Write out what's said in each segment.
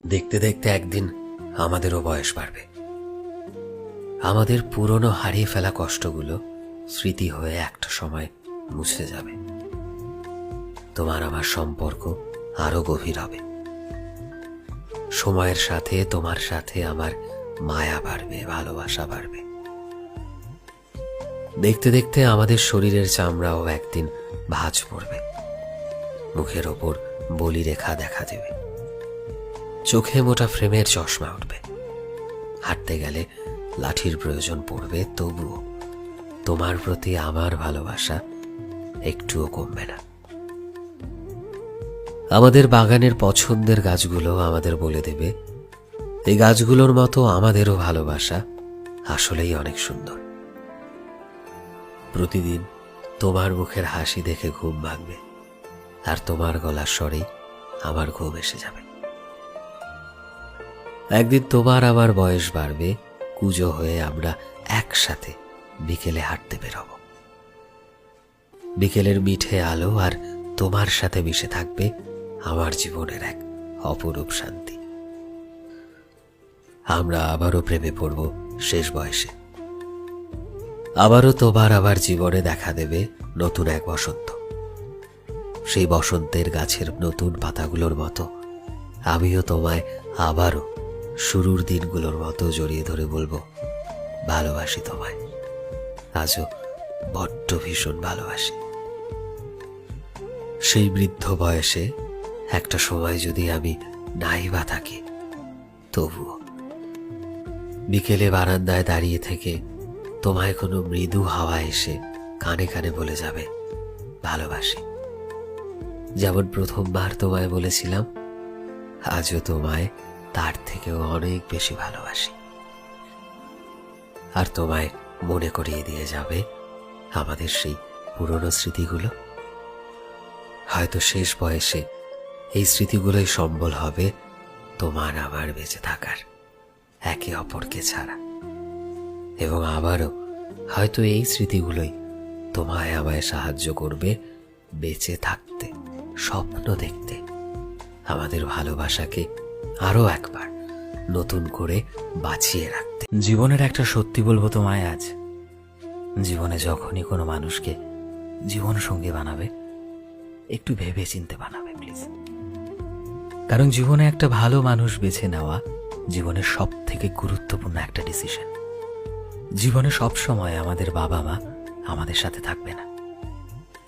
দেখতে দেখতে একদিন আমাদেরও বয়স বাড়বে। আমাদের পুরনো হারিয়ে ফেলা কষ্টগুলো স্মৃতি হয়ে একটা সময় মুছে যাবে। তোমার আমার সম্পর্ক আরো গভীর হবে। সময়ের সাথে তোমার সাথে আমার মায়া বাড়বে, ভালোবাসা বাড়বে। দেখতে দেখতে আমাদের শরীরের চামড়াও একদিন ভাঁজ পড়বে, মুখের ওপর বলি রেখা দেখা দেবে, চোখে মোটা ফ্রেমের চশমা উঠবে। হাঁটতে গেলে লাঠির প্রয়োজন পড়বে, তবুও তোমার প্রতি আমার ভালোবাসা একটুও কমবে না। আমাদের বাগানের পছন্দের গাছগুলো আমাদের বলে দেবে, এই গাছগুলোর মতো আমাদেরও ভালোবাসা আসলেই অনেক সুন্দর। প্রতিদিন তোমার মুখের হাসি দেখে ঘুম ভাঙবে, আর তোমার গলার স্বরেই আমার ঘুম এসে যাবে। একদিন তোমার আমার বয়স বাড়বে, কুঁজো হয়ে আমরা একসাথে বিকেলে হাঁটতে বেরোব। বিকেলের মিঠে আলো আর তোমার সাথে মিশে থাকবে আমার জীবনের এক অপরূপ শান্তি। আমরা আবারও প্রেমে পড়ব শেষ বয়সে। আবারও তোমার আবার জীবনে দেখা দেবে নতুন এক বসন্ত। সেই বসন্তের গাছের নতুন পাতাগুলোর মতো আমিও তোমায় আবারও শুরুর দিনগুলোর মতো জড়িয়ে ধরে বলবো, ভালোবাসি তোমায়, আজও বড্ড ভীষণ ভালোবাসি। সেই বৃদ্ধ বয়সে একটা সময় যদি আমি নাই বা থাকি, তবুও বিকেলে বারান্দায় দাঁড়িয়ে থেকে তোমায় কোনো মৃদু হাওয়া এসে কানে কানে বলে যাবে, ভালোবাসি। যেমন প্রথমবার তোমায় বলেছিলাম, আজও তোমায় তার থেকেও অনেক বেশি ভালোবাসি। আর তোমায় মনে করিয়ে দিয়ে যাবে আমাদের সেই পুরনো স্মৃতিগুলো। হয়তো শেষ বয়সে এই স্মৃতিগুলোই সম্বল হবে তোমার আমার বেঁচে থাকার, একে অপরকে ছাড়া। এবং আবারও হয়তো এই স্মৃতিগুলোই তোমায় আমায় সাহায্য করবে বেঁচে থাকতে, স্বপ্ন দেখতে, আমাদের ভালোবাসাকে আরো একবার নতুন করে বাঁচিয়ে রাখতে। জীবনের একটা সত্যি বলবো তোমায় আজ, জীবনে যখনই কোনো মানুষকে জীবন সঙ্গী বানাবে, একটু ভেবে চিনতে বানাবে প্লিজ। কারণ জীবনে একটা ভালো মানুষ বেছে নেওয়া জীবনের সব থেকে গুরুত্বপূর্ণ একটা ডিসিশন। জীবনে সব সময় আমাদের বাবা মা আমাদের সাথে থাকবে না,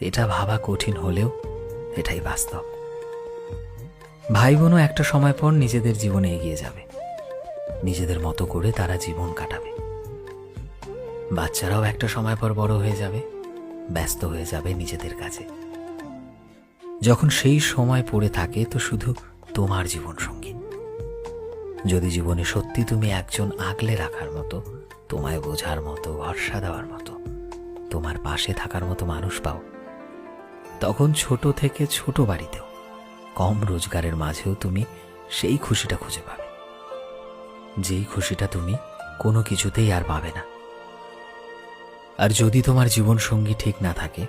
এটা ভাবা কঠিন হলেও এটাই বাস্তব। ভাই বোনও একটা সময় পর নিজেদের জীবনে এগিয়ে যাবে, নিজেদের মতো করে তারা জীবন কাটাবে। বাচ্চারাও একটা সময় পর বড় হয়ে যাবে, ব্যস্ত হয়ে যাবে নিজেদের কাজে। যখন সেই সময় পড়ে থাকে তো শুধু তোমার জীবন সঙ্গী। যদি জীবনে সত্যি তুমি একজন আগলে রাখার মতো, তোমায় বোঝার মতো, ভরসা দেওয়ার মতো, তোমার পাশে থাকার মতো মানুষ পাও, তখন ছোট থেকে ছোট বাড়িতেও, কম রোজগারের মাঝেও তুমি সেই খুশিটা খুঁজে পাবে, যেই খুশিটা তুমি কোনো কিছুতেই আর পাবে না। আর যদি তোমার জীবন সঙ্গী ঠিক না থাকে,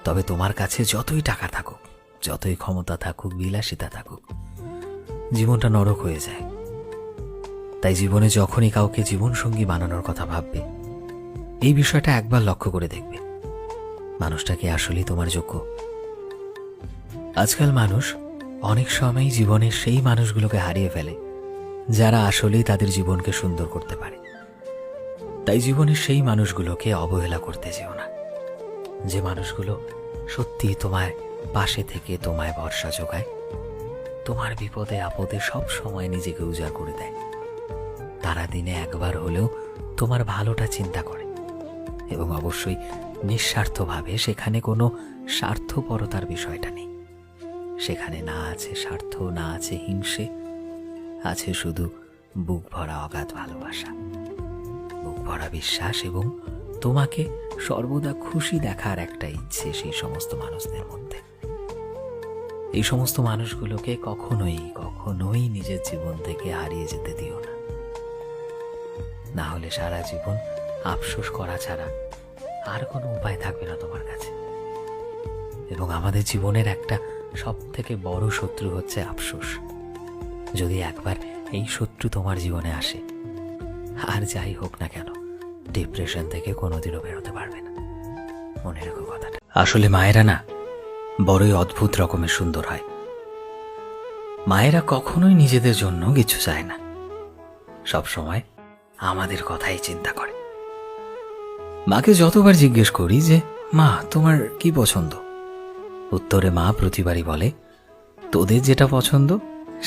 তবে তোমার কাছে যতই টাকা থাকুক, যতই ক্ষমতা থাকুক, বিলাসিতা থাকুক, জীবনটা নরক হয়ে যায়। তাই জীবনে যখনই কাউকে জীবন সঙ্গী বানানোর কথা ভাববে, এই বিষয়টা একবার লক্ষ্য করে দেখবে, মানুষটা কি আসলেই তোমার যোগ্য। আজকাল মানুষ অনেক সময় জীবনের সেই মানুষগুলোকে হারিয়ে ফেলে যারা আসলেই তাদের জীবনকে সুন্দর করতে পারে। তাই জীবনের সেই মানুষগুলোকে অবহেলা করতে যেও না, যে মানুষগুলো সত্যি তোমার পাশে থেকে তোমায় ভরসা যোগায়, তোমার বিপদে আপদে সব সময় নিজেকে উজাড় করে দেয়। তারা দিনে একবার হলেও তোমার ভালোটা চিন্তা করে, এবং অবশ্যই নিঃস্বার্থভাবে। সেখানে কোনো স্বার্থপরতার বিষয়টা নেই, সেখানে না আছে স্বার্থ, না আছে হিংসে, আছে শুধু বুক ভরা অগাধ ভালোবাসা, বুক ভরা বিশ্বাস এবং তোমাকে সর্বদা খুশি দেখার একটা ইচ্ছে সেই সমস্ত মানুষদের মধ্যে। এই সমস্ত মানুষগুলোকে কখনোই কখনোই নিজের জীবন থেকে হারিয়ে যেতে দিও না, না হলে সারা জীবন আফসোস করা ছাড়া আর কোনো উপায় থাকবে না তোমার কাছে। এবং আমাদের জীবনের একটা সব থেকে বড় শত্রু হচ্ছে আফসোস। যদি একবার এই শত্রু তোমার জীবনে আসে, আর যাই হোক না কেন, ডিপ্রেশন থেকে কোনোদিনও বেরোতে পারবে না। মনে রেখো কথাটা। আসলে মায়েরা না বড়ই অদ্ভুত রকমের সুন্দর হয়। মায়েরা কখনোই নিজেদের জন্য কিছু চায় না, সব সময় আমাদের কথাই চিন্তা করে। মাকে যতবার জিজ্ঞেস করি যে মা তোমার কি পছন্দ, উত্তরে মা প্রতিবারই বলে তোদের যেটা পছন্দ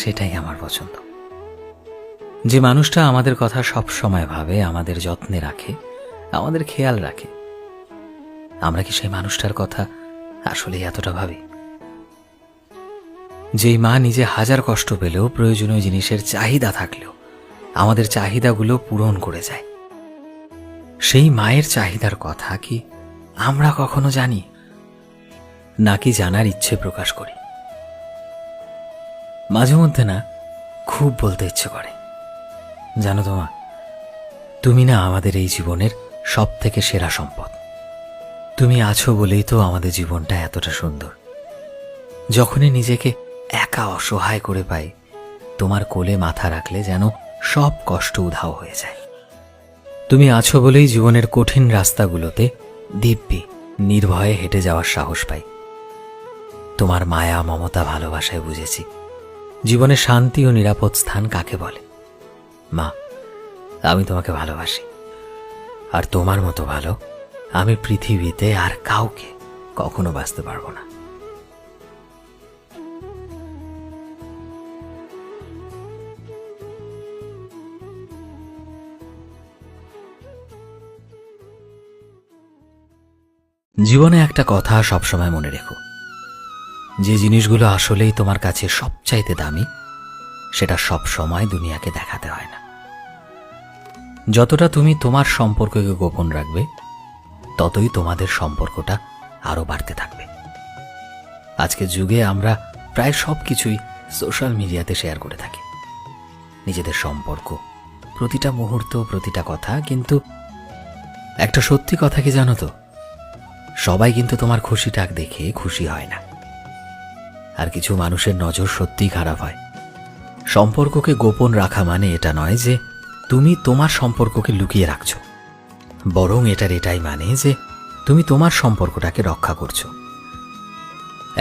সেটাই আমার পছন্দ। যে মানুষটা আমাদের কথা সব সময় ভাবে, আমাদের যত্নে রাখে, আমাদের খেয়াল রাখে, আমরা কি সেই মানুষটার কথা আসলে এতটা ভাবি? যেই মা নিজে হাজার কষ্ট পেলেও প্রয়োজনীয় জিনিসের চাহিদা থাকলেও আমাদের চাহিদাগুলো পূরণ করে যায়, সেই মায়ের চাহিদার কথা কি আমরা কখনো জানি, নাকি জানার ইচ্ছে প্রকাশ করি? মাঝে মধ্যে না খুব বলতে ইচ্ছে করে, জানো তো মা, তুমি না আমাদের এই জীবনের সব থেকে সেরা সম্পদ। তুমি আছো বলেই তো আমাদের জীবনটা এতটা সুন্দর। যখনই নিজেকে একা অসহায় করে পাই, তোমার কোলে মাথা রাখলে যেন সব কষ্ট উধাও হয়ে যায়। তুমি আছো বলেই জীবনের কঠিন রাস্তাগুলোতে দিব্যি নির্ভয়ে হেঁটে যাওয়ার সাহস পাই। তোমার মায়া, মমতা, ভালোবাসায় বুঝেছি জীবনে শান্তি ও নিরাপদ স্থান কাকে বলে। মা, আমি তোমাকে ভালোবাসি, আর তোমার মতো ভালো আমি পৃথিবীতে আর কাউকে কখনো বাঁচতে পারবো না। জীবনে একটা কথা সবসময় মনে রেখো, যে জিনিসগুলো আসলেই তোমার কাছে সবচাইতে দামি, সেটা সব সময় দুনিয়াকে দেখাতে হয় না। যতটা তুমি তোমার সম্পর্ককে গোপন রাখবে, ততই তোমাদের সম্পর্কটা আরো বাড়তে থাকবে। আজকের যুগে আমরা প্রায় সবকিছুই সোশ্যাল মিডিয়াতে শেয়ার করে থাকি, নিজেদের সম্পর্ক, প্রতিটা মুহূর্ত, প্রতিটা কথা। কিন্তু একটা সত্যি কথা কি জানো তো, সবাই কিন্তু তোমার খুশিটাক দেখে খুশি হয় না। আর কিছু মানুষের নজর সত্যিই খারাপ হয়। সম্পর্ককে গোপন রাখা মানে এটা নয় যে তুমি তোমার সম্পর্ককে লুকিয়ে রাখছো, বরং এটাই মানে যে তুমি তোমার সম্পর্কটাকে রক্ষা করছো।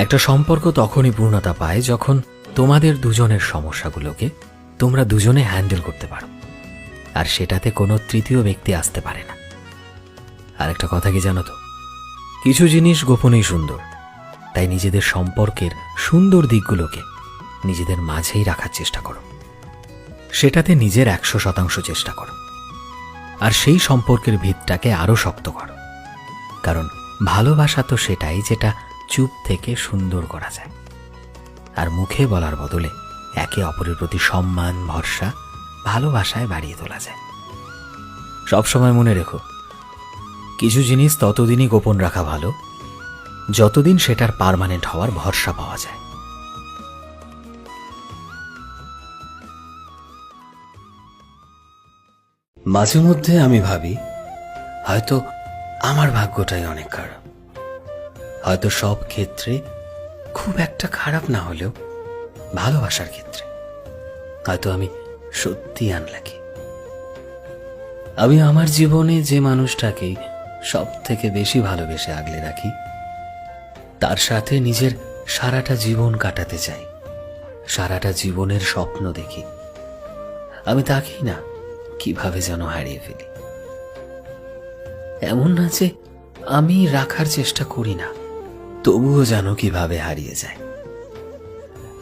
একটা সম্পর্ক তখনই পূর্ণতা পায় যখন তোমাদের দুজনের সমস্যাগুলোকে তোমরা দুজনে হ্যান্ডেল করতে পারো, আর সেটাতে কোনো তৃতীয় ব্যক্তি আসতে পারে না। আর একটা কথা কি জানো তো, কিছু জিনিস গোপনেই সুন্দর, তাই নিজেদের সম্পর্কের সুন্দর দিকগুলোকে নিজেদের মাঝেই রাখার চেষ্টা করো, সেটাতে নিজের 100% চেষ্টা করো, আর সেই সম্পর্কের ভিতটাকে আরো শক্ত করো। কারণ ভালোবাসা তো সেটাই যেটা চুপ থেকে সুন্দর করা যায়, আর মুখে বলার বদলে একে অপরের প্রতি সম্মান, ভরসা, ভালোবাসায় বাড়িয়ে তোলা যায়। সবসময় মনে রেখো, কিছু জিনিস ততদিনই গোপন রাখা ভালো যতদিন সেটার পার্মানেন্ট হওয়ার ভরসা পাওয়া যায়। মাঝে মধ্যে আমি ভাবি, হয়তো আমার ভাগ্যটাই অনেক খারাপ। হয়তো সব ক্ষেত্রে খুব একটা খারাপ না হলেও ভালোবাসার ক্ষেত্রে হয়তো আমি সত্যি আনলাকি। আমি আমার জীবনে যে মানুষটাকে সব থেকে বেশি ভালোবেসে আগলে রাখি, তার সাথে নিজের সারাটা জীবন কাটাতে চাই, সারাটা জীবনের স্বপ্ন দেখি। আমি তাকেই না কিভাবে যেন হারিয়ে ফেলি। এমন না যে আমি রাখার চেষ্টা করি না, তবুও যেন কিভাবে হারিয়ে যায়।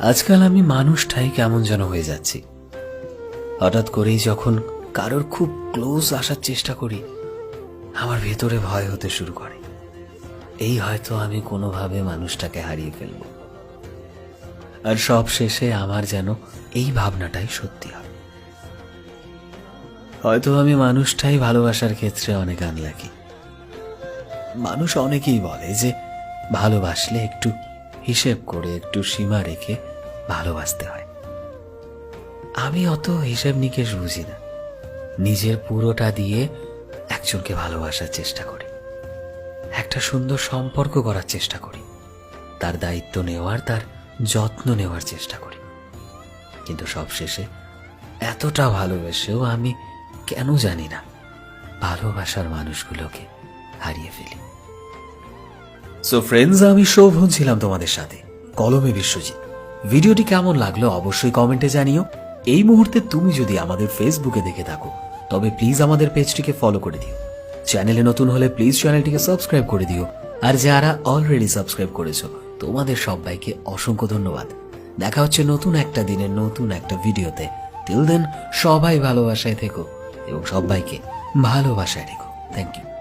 আজকাল আমি মানুষটাই কেমন যেন হয়ে যাচ্ছি। হঠাৎ করেই যখন কারোর খুব ক্লোজ আসার চেষ্টা করি, আমার ভেতরে ভয় হতে শুরু করে, এই হয়তো আমি কোনোভাবে মানুষটাকে হারিয়ে ফেলব। আর সব শেষে আমার যেন এই ভাবনাটাই সত্যি হয়, হয়তো আমি মানুষটাই ভালোবাসার ক্ষেত্রে অনেক আনলাকি। মানুষ অনেকেই বলে যে ভালোবাসলে একটু হিসেব করে, একটু সীমা রেখে ভালোবাসতে হয়। আমি অত হিসেব নিকেশ বুঝি না, নিজের পুরোটা দিয়ে একজনকে ভালোবাসার চেষ্টা করি, একটা সুন্দর সম্পর্ক করার চেষ্টা করি, তার দায়িত্ব নেওয়ার, তার যত্ন নেওয়ার চেষ্টা করি। কিন্তু সবশেষে এতটা ভালোবেসেও আমি কেন জানি না ভালোবাসার মানুষগুলোকে হারিয়ে ফেলি। সো ফ্রেন্ডস, আমি শোভন ছিলাম তোমাদের সাথে, কলমে বিশ্বজিৎ। ভিডিওটি কেমন লাগলো অবশ্যই কমেন্টে জানিও। এই মুহূর্তে তুমি যদি আমাদের ফেসবুকে দেখে থাকো তবে প্লিজ আমাদের পেজটিকে ফলো করে দিও। চ্যানেলে নতুন হলে প্লিজ চ্যানেলটিকে সাবস্ক্রাইব করে দিও। আর যারা অলরেডি সাবস্ক্রাইব করেছো তোমাদের সবাইকে অসংখ্য ধন্যবাদ। দেখা হচ্ছে নতুন একটা দিনের নতুন একটা ভিডিওতে। টিল দেন সবাই ভালোবাসায় থেকো এবং সবাইকে ভালোবাসায় রেখো। Thank you.